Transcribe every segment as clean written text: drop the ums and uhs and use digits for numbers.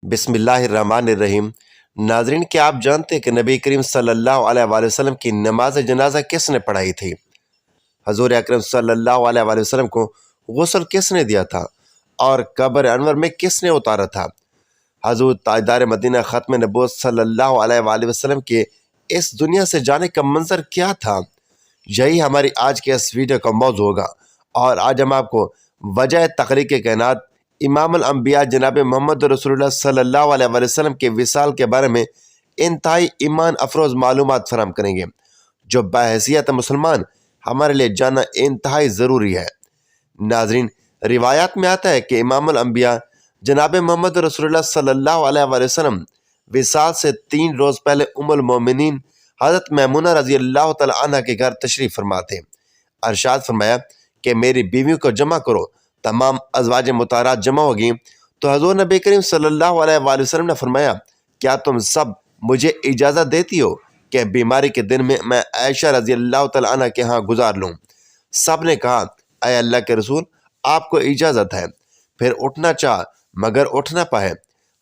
بسم اللہ الرحمن الرحیم۔ ناظرین، کیا آپ جانتے ہیں کہ نبی کریم صلی اللہ علیہ وآلہ وسلم کی نماز جنازہ کس نے پڑھائی تھی؟ حضور اکرم صلی اللہ علیہ وآلہ وسلم کو غسل کس نے دیا تھا اور قبر انور میں کس نے اتارا تھا؟ حضور تاجدار مدینہ ختم نبوت صلی اللہ علیہ وآلہ وسلم کے اس دنیا سے جانے کا منظر کیا تھا؟ یہی ہماری آج کے اس ویڈیو کا موضوع ہوگا، اور آج ہم آپ کو وجہ تخلیق کائنات امام الانبیاء جناب محمد رسول اللہ صلی اللہ علیہ وآلہ وسلم کے وصال کے بارے میں انتہائی ایمان افروز معلومات فراہم کریں گے، جو بحیثیت مسلمان ہمارے لیے جاننا انتہائی ضروری ہے۔ ناظرین، روایات میں آتا ہے کہ امام الانبیاء جناب محمد رسول اللہ صلی اللہ علیہ وآلہ وسلم وصال سے 3 روز پہلے ام المومنین حضرت میمونہ رضی اللہ تعالی عنہ کے گھر تشریف فرما تھے۔ ارشاد فرمایا کہ میری بیویوں کو جمع کرو۔ تمام ازواج مطہرات جمع ہوگی تو حضور نبی کریم صلی اللہ علیہ وآلہ وسلم نے فرمایا، کیا تم سب مجھے اجازت دیتی ہو کہ بیماری کے دن میں عائشہ رضی اللہ تعالی عنہ کے ہاں گزار لوں؟ سب نے کہا، اے اللہ کے رسول، آپ کو اجازت ہے۔ پھر اٹھنا چاہ مگر اٹھ نہ پائے۔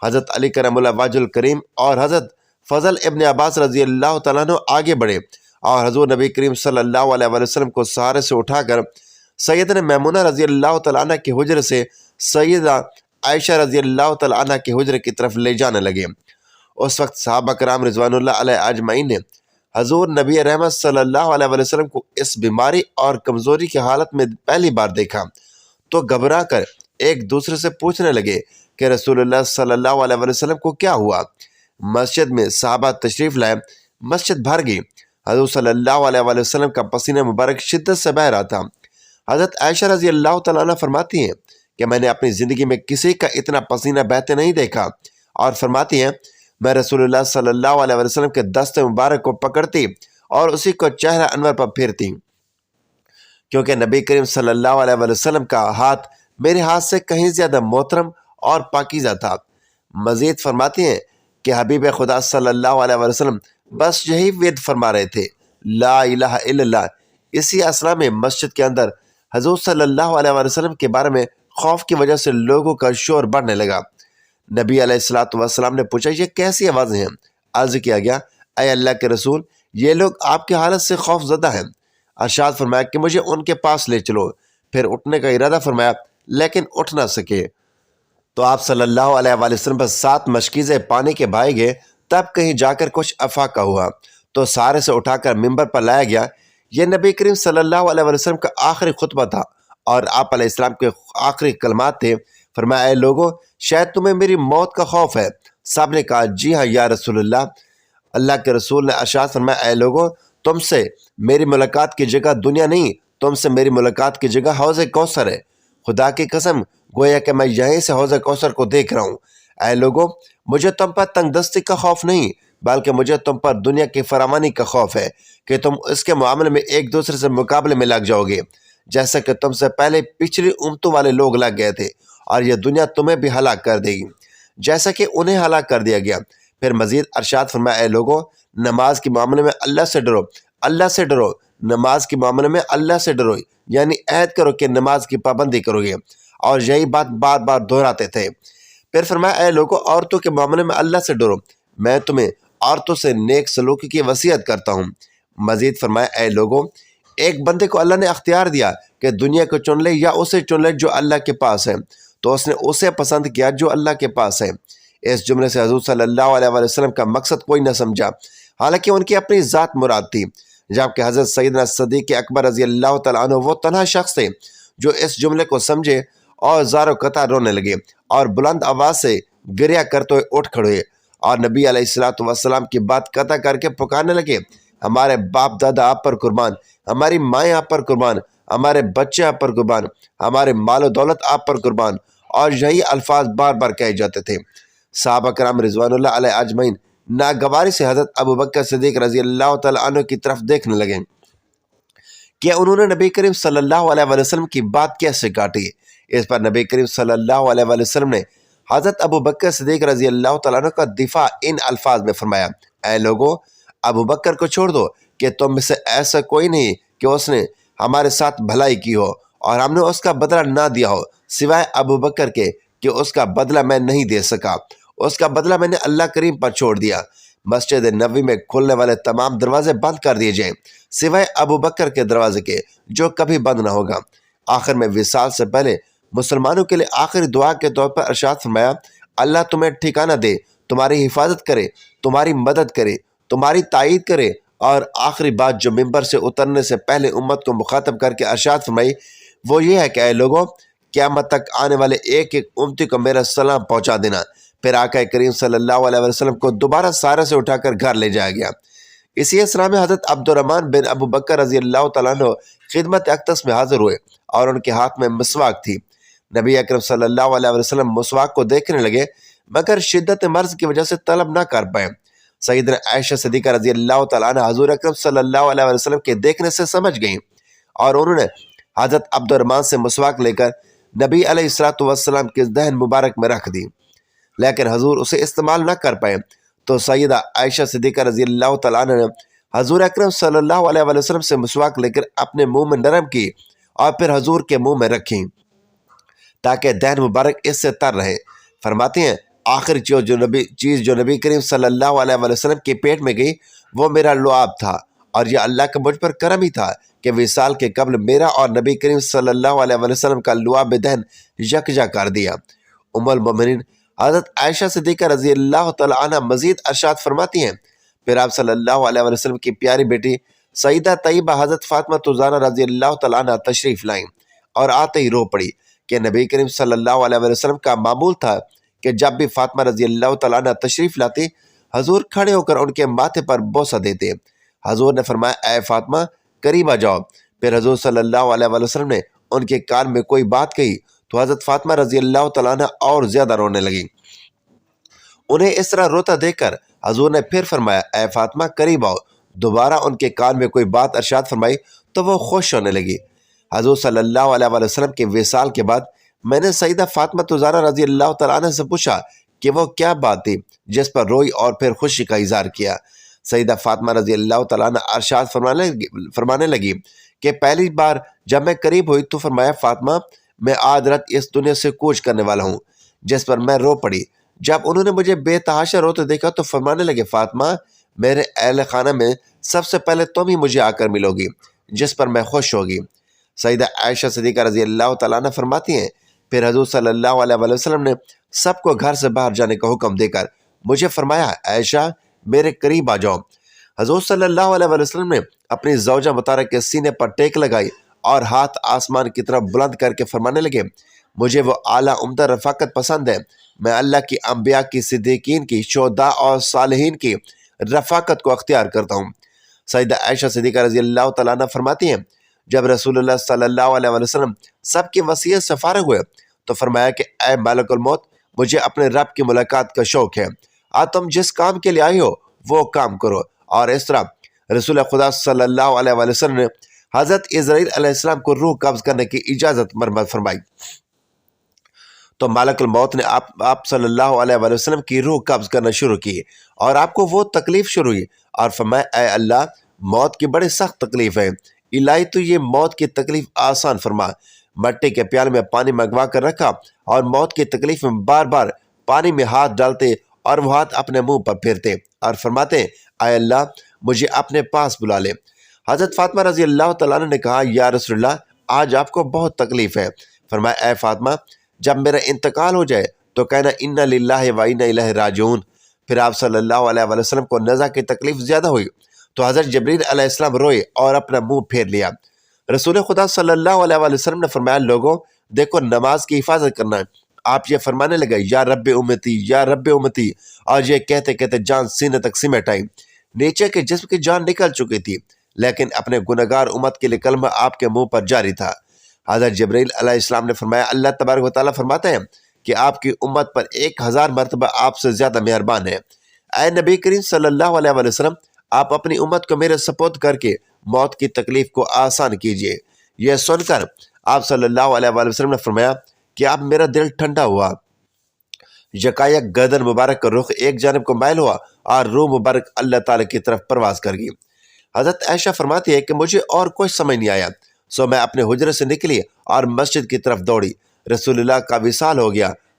حضرت علی کرم اللہ وجہ الکریم اور حضرت فضل ابن عباس رضی اللہ تعالیٰ عنہ آگے بڑھے اور حضور نبی کریم صلی اللہ علیہ وآلہ وسلم کو سہارے سے اٹھا کر سیدنا میمونہ رضی اللہ تعالیٰ عنہ کے حجرے سے سیدہ عائشہ رضی اللہ تعالیٰ عنہ کے حجرے کی طرف لے جانے لگے۔ اس وقت صحابہ کرام رضوان اللہ علیہ اجمعین نے حضور نبی رحمت صلی اللہ علیہ وآلہ وسلم کو اس بیماری اور کمزوری کی حالت میں پہلی بار دیکھا تو گھبرا کر ایک دوسرے سے پوچھنے لگے کہ رسول اللہ صلی اللہ علیہ وآلہ وسلم کو کیا ہوا؟ مسجد میں صحابہ تشریف لائے، مسجد بھر گئی۔ حضور صلی اللہ علیہ وآلہ وسلم کا پسینہ مبارک شدت سے بہہ رہا تھا۔ حضرت عائشہ رضی اللہ تعالیٰ عنہ فرماتی ہیں کہ میں نے اپنی زندگی میں کسی کا اتنا پسینہ بہتے نہیں دیکھا، اور فرماتی ہیں میں رسول اللہ صلی اللہ علیہ وسلم کے دست مبارک کو پکڑتی اور اسی کو چہرہ انور پر پھیرتی، کیونکہ نبی کریم صلی اللہ علیہ وسلم کا ہاتھ میرے ہاتھ سے کہیں زیادہ محترم اور پاکیزہ تھا۔ مزید فرماتی ہیں کہ حبیب خدا صلی اللہ علیہ وسلم بس یہی وید فرما رہے تھے، لا الہ الا اللہ۔ اسی اسنا میں مسجد کے اندر حضور صلی اللہ علیہ وسلم کے بارے میں خوف کی وجہ سے لوگوں کا شور بڑھنے لگا۔ نبی علیہ الصلوۃ والسلام نے پوچھا، یہ کیسی آوازیں ہیں؟ عرض کیا گیا، اے اللہ کے رسول، یہ لوگ آپ کی حالت سے خوف زدہ ہیں۔ ارشاد فرمایا کہ مجھے ان کے پاس لے چلو۔ پھر اٹھنے کا ارادہ فرمایا لیکن اٹھ نہ سکے تو آپ صلی اللہ علیہ وآلہ وسلم پر 7 مشکیزیں پانی کے بہائے گئے۔ تب کہیں جا کر کچھ افاقہ ہوا تو سارے سے اٹھا کر ممبر پر لایا گیا۔ یہ نبی کریم صلی اللہ علیہ وسلم کا آخری خطبہ تھا اور آپ علیہ السلام کے آخری کلمات تھے۔ فرمایا، اے لوگو، شاید تمہیں میری موت کا خوف ہے۔ سب نے کہا، جی ہاں یا رسول اللہ۔ اللہ کے رسول نے ارشاد فرمایا، اے لوگو، تم سے میری ملاقات کی جگہ دنیا نہیں، تم سے میری ملاقات کی جگہ حوض کوثر ہے۔ خدا کی قسم، گویا کہ میں یہیں سے حوض کوثر کو دیکھ رہا ہوں۔ اے لوگو، مجھے تم پر تنگ دستی کا خوف نہیں، بلکہ مجھے تم پر دنیا کی فراوانی کا خوف ہے کہ تم اس کے معاملے میں ایک دوسرے سے مقابلے میں لگ جاؤ گے، جیسا کہ تم سے پہلے پچھلی امتوں والے لوگ لگ گئے تھے، اور یہ دنیا تمہیں بھی ہلاک کر دے گی جیسا کہ انہیں ہلاک کر دیا گیا۔ پھر مزید ارشاد فرمایا، اے لوگو، نماز کے معاملے میں اللہ سے ڈرو، اللہ سے ڈرو، نماز کے معاملے میں اللہ سے ڈرو، یعنی عہد کرو کہ نماز کی پابندی کرو گے، اور یہی بات بار بار دہراتے تھے۔ پھر فرمایا، اے لوگو، عورتوں کے معاملے میں اللہ سے ڈرو، میں تمہیں عورتوں سے نیک سلوکی کی وصیت کرتا ہوں۔ مزید فرمایا، اے لوگو، ایک بندے کو اللہ نے اختیار دیا کہ دنیا کو چن لے یا اسے چن لے جو اللہ کے پاس ہے، تو اس نے اسے پسند کیا جو اللہ کے پاس ہے۔ اس جملے سے حضور صلی اللہ علیہ وسلم کا مقصد کوئی نہ سمجھا، حالانکہ ان کی اپنی ذات مراد تھی، جبکہ حضرت سیدنا صدیق اکبر رضی اللہ تعالیٰ عنہ وہ تنہا شخص تھے جو اس جملے کو سمجھے اور زار و قطع رونے لگے اور بلند آواز سے گریہ کرتے ہوئے اٹھ کھڑے اور نبی علیہ الصلوۃ والسلام کی بات قطع کر کے پکارنے لگے، ہمارے باپ دادا آپ پر قربان، ہماری مائیں آپ پر قربان، ہمارے بچے آپ پر قربان، ہمارے مال و دولت آپ پر قربان، اور یہی الفاظ بار بار کہے جاتے تھے۔ صحابہ کرام رضوان اللہ علیہ اجمعین ناگواری سے حضرت ابوبکر صدیق رضی اللہ تعالیٰ عنہ کی طرف دیکھنے لگے کہ انہوں نے نبی کریم صلی اللہ علیہ وسلم کی بات کیسے کاٹی۔ اس پر نبی کریم صلی اللہ علیہ وسلم نے حضرت ابوبکر صدیق رضی اللہ تعالیٰ عنہ کا دفاع ان الفاظ میں فرمایا، اے لوگو، ابوبکر کو چھوڑ دو کہ تم میں سے ایسا کوئی نہیں کہ اس نے ہمارے ساتھ بھلائی کی ہو اور ہم نے اس کا بدلہ نہ دیا ہو، سوائے ابوبکر کے کہ اس کا بدلہ میں نہیں دے سکا۔ اس کا بدلہ میں نے اللہ کریم پر چھوڑ دیا۔ مسجد نبوی میں کھلنے والے تمام دروازے بند کر دیے جائیں سوائے ابو بکر کے دروازے کے، جو کبھی بند نہ ہوگا۔ آخر میں وصال سے پہلے مسلمانوں کے لیے آخری دعا کے طور پر ارشاد فرمایا، اللہ تمہیں ٹھکانہ دے، تمہاری حفاظت کرے، تمہاری مدد کرے، تمہاری تائید کرے۔ اور آخری بات جو ممبر سے اترنے سے پہلے امت کو مخاطب کر کے ارشاد فرمائی وہ یہ ہے کہ اے لوگوں، قیامت تک آنے والے ایک ایک امتی کو میرا سلام پہنچا دینا۔ پھر آقا کریم صلی اللہ علیہ وسلم کو دوبارہ سارے سے اٹھا کر گھر لے جایا گیا۔ اسی اسرا میں حضرت عبد الرحمن بن ابو بکر رضی اللہ تعالیٰ عنہ خدمت اقدس میں حاضر ہوئے اور ان کے ہاتھ میں مسواک تھی۔ نبی اکرم صلی اللہ علیہ وسلم مسواک کو دیکھنے لگے مگر شدت مرض کی وجہ سے طلب نہ کر پائے۔ سیدنا عائشہ صدیقہ رضی اللہ تعالیٰ عنہ حضور اکرم صلی اللہ علیہ وسلم کے دیکھنے سے سمجھ گئیں اور انہوں نے حضرت عبد الرحمن سے مسواک لے کر نبی علیہ الصلوۃ والسلام کے دہن مبارک میں رکھ دی، لیکن حضور اسے استعمال نہ کر پائے تو سیدہ عائشہ صدیقہ رضی اللہ تعالیٰ عنہ نے حضور اکرم صلی اللہ علیہ وسلم سے مسواک لے کر اپنے منہ میں نرم کی اور پھر حضور کے منہ میں رکھی تاکہ دہن مبارک اس سے تر رہے۔ فرماتے ہیں آخری چیز جو نبی کریم صلی اللہ علیہ وسلم کے پیٹ میں گئی وہ میرا لعاب تھا، اور یہ اللہ کا مجھ پر کرم ہی تھا کہ وصال کے قبل میرا اور نبی کریم صلی اللہ علیہ وسلم کا لعاب دہن یکجا کر دیا۔ ام المومنین حضرت عائشہ صدیقہ رضی اللہ تعالیٰ عنہ مزید ارشاد فرماتی ہیں، پھر آپ صلی اللہ علیہ وسلم کی پیاری بیٹی سیدہ طیبہ حضرت فاطمہ زہرا رضی اللہ تعالیٰ عنہ تشریف لائیں اور آتے ہی رو پڑی کہ نبی کریم صلی اللہ علیہ وسلم کا معمول تھا کہ جب بھی فاطمہ رضی اللہ تعالیٰ عنہ تشریف لاتی حضور کھڑے ہو کر ان کے ماتھے پر بوسہ دیتے۔ حضور نے فرمایا اے فاطمہ قریب آ جاؤ۔ پھر حضور صلی اللہ علیہ وسلم نے ان کے کان میں کوئی بات کہی تو حضرت فاطمہ رضی اللہ تعالیٰ عنہ اور زیادہ رونے لگی۔ انہیں اس طرح روتا دیکھ کر حضور نے پھر فرمایا اے فاطمہ قریب آؤ۔ دوبارہ ان کے کان میں کوئی بات ارشاد فرمائی تو وہ خوش ہونے لگی۔ حضور صلی اللہ علیہ وسلم کے وصال کے بعد میں نے سیدہ فاطمہ زہرا رضی اللہ تعالیٰ عنہ سے پوچھا کہ وہ کیا بات تھی جس پر روئی اور پھر خوشی کا اظہار کیا۔ سیدہ فاطمہ رضی اللہ تعالیٰ عنہ ارشاد فرمانے لگی کہ پہلی بار جب میں قریب ہوئی تو فرمایا فاطمہ میں آج رات اس دنیا سے کوچ کرنے والا ہوں، جس پر میں رو پڑی۔ جب انہوں نے مجھے بے تحاشا روتے دیکھا تو فرمانے لگے فاطمہ میرے اہل خانہ میں سب سے پہلے تم ہی مجھے آ کر ملو گی، جس پر میں خوش ہوگی۔ سیدہ عائشہ صدیقہ رضی اللہ تعالیٰ عنہ فرماتی ہیں پھر حضور صلی اللہ علیہ وسلم نے سب کو گھر سے باہر جانے کا حکم دے کر مجھے فرمایا عائشہ میرے قریب آ جاؤ۔ حضور صلی اللہ علیہ وسلم نے اپنی زوجہ مطہرہ کے سینے پر ٹیک لگائی اور ہاتھ آسمان کی طرف بلند کر کے فرمانے لگے مجھے وہ اعلیٰ عمدہ رفاقت پسند ہے، میں اللہ کی انبیاء کی، صدیقین کی، شہداء اور صالحین کی رفاقت کو اختیار کرتا ہوں۔ سیدہ عائشہ صدیقہ رضی اللہ تعالیٰ عنہ فرماتی ہیں جب رسول اللہ صلی اللہ علیہ وسلم سب کی وصیت سے فارغ ہوئے تو فرمایا کہ اے ملک الموت مجھے اپنے رب کی ملاقات کا شوق ہے، آج تم جس کام کے لیے آئی ہو وہ کام کرو۔ اور اس طرح رسول خدا صلی اللہ علیہ وسلم نے حضرت اسرائیل علیہ السلام کو روح قبض کرنے کی اجازت مرمت فرمائی تو ملک الموت نے آپ صلی اللہ علیہ وسلم کی روح قبض کرنا شروع کی اور آپ کو وہ تکلیف شروع ہوئی اور فرمایا اے اللہ موت کی بڑی سخت تکلیف ہے، الہی تو یہ موت کی تکلیف آسان فرما۔ مٹی کے پیالے میں پانی منگوا کر رکھا اور موت کی تکلیف میں بار بار پانی میں ہاتھ ڈالتے اور وہ ہاتھ اپنے منہ پر پھیرتے اور فرماتے اے اللہ مجھے اپنے پاس بلا لے۔ حضرت فاطمہ رضی اللہ تعالیٰ عنہ نے کہا یا رسول اللہ آج آپ کو بہت تکلیف ہے۔ فرمایا اے فاطمہ جب میرا انتقال ہو جائے تو کہنا انا للہ و انا الیہ راجعون۔ پھر آپ صلی اللہ علیہ وسلم کو نزع کی تکلیف زیادہ ہوئی تو حضرت جبریل علیہ السلام روئے اور اپنا منہ پھیر لیا۔ رسول خدا صلی اللہ علیہ وسلم نے فرمایا لوگوں دیکھو نماز کی حفاظت کرنا ہے۔ آپ یہ فرمانے لگے یا رب امتی یا رب امتی، اور یہ کہتے کہتے جان سینے تک سمیٹ آئی۔ نیچے کے جسم کی جان نکل چکی تھی لیکن اپنے گنہگار امت کے لیے کلمہ آپ کے منہ پر جاری تھا۔ حضرت جبریل علیہ السلام نے فرمایا اللہ تبارک و تعالیٰ فرماتے ہیں کہ آپ کی امت پر 1000 مرتبہ آپ سے زیادہ مہربان ہے۔ اے نبی کریم صلی اللہ علیہ وسلم آپ اپنی امت کو میرے سپرد کر کے موت کی تکلیف کو آسان کیجیے۔ یہ سن کر آپ صلی اللہ علیہ وسلم نے فرمایا کہ اب میرا دل ٹھنڈا ہوا۔ یکایک گردن مبارک کا رخ ایک جانب کو مائل ہوا اور روح مبارک اللہ تعالیٰ کی طرف پرواز کر گئی۔ حضرت عائشہ فرماتی ہے کہ مجھے اور کچھ سمجھ نہیں آیا سو میں اپنے حجرے سے نکلی اور مسجد کی طرف دوڑی۔ رسول اللہ کا وصال ہو گیا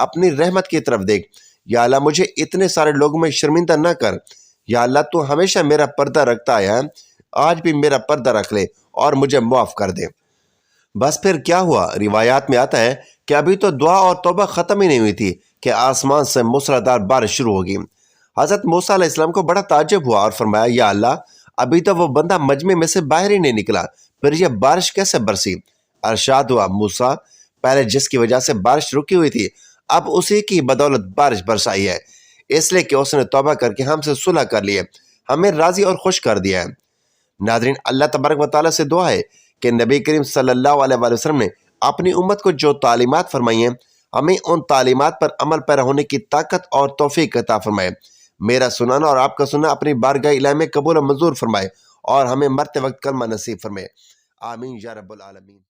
اپنی رحمت کی طرف دیکھ۔ یا اللہ مجھے اتنے سارے لوگوں میں شرمندہ نہ کر۔ یا اللہ تو ہمیشہ میرا پردہ رکھتا آیا ہے، آج بھی میرا پردہ رکھ لے اور مجھے معاف کر دے۔ بس پھر کیا ہوا؟ روایات میں آتا ہے کہ ابھی تو دعا اور توبہ ختم ہی نہیں ہوئی تھی کہ آسمان سے موسلادھار بارش شروع ہوگی۔ حضرت موسیٰ علیہ السلام کو بڑا تعجب ہوا اور فرمایا، یا اللہ ابھی تو وہ بندہ مجمع میں سے باہر ہی نہیں نکلا، پھر یہ بارش کیسے برسی؟ ارشاد ہوا، موسیٰ پہلے جس کی وجہ سے بارش رکی ہوئی تھی اب اسی کی بدولت بارش برسائی ہے، اس لیے کہ اس نے توبہ کر کے ہم سے صلح کر لی ہے، ہمیں راضی اور خوش کر دیا ہے۔ ناظرین، اللہ تبارک و تعالیٰ سے دعا ہے کہ نبی کریم صلی اللہ علیہ وآلہ وسلم نے اپنی امت کو جو تعلیمات فرمائی ہیں ہمیں ان تعلیمات پر عمل پیرا ہونے کی طاقت اور توفیق عطا فرمائے۔ میرا سنانا اور آپ کا سننا اپنی بارگاہ الہی میں قبول و منظور فرمائے اور ہمیں مرتے وقت کلمہ نصیب فرمائے۔ آمین یا رب العالمین۔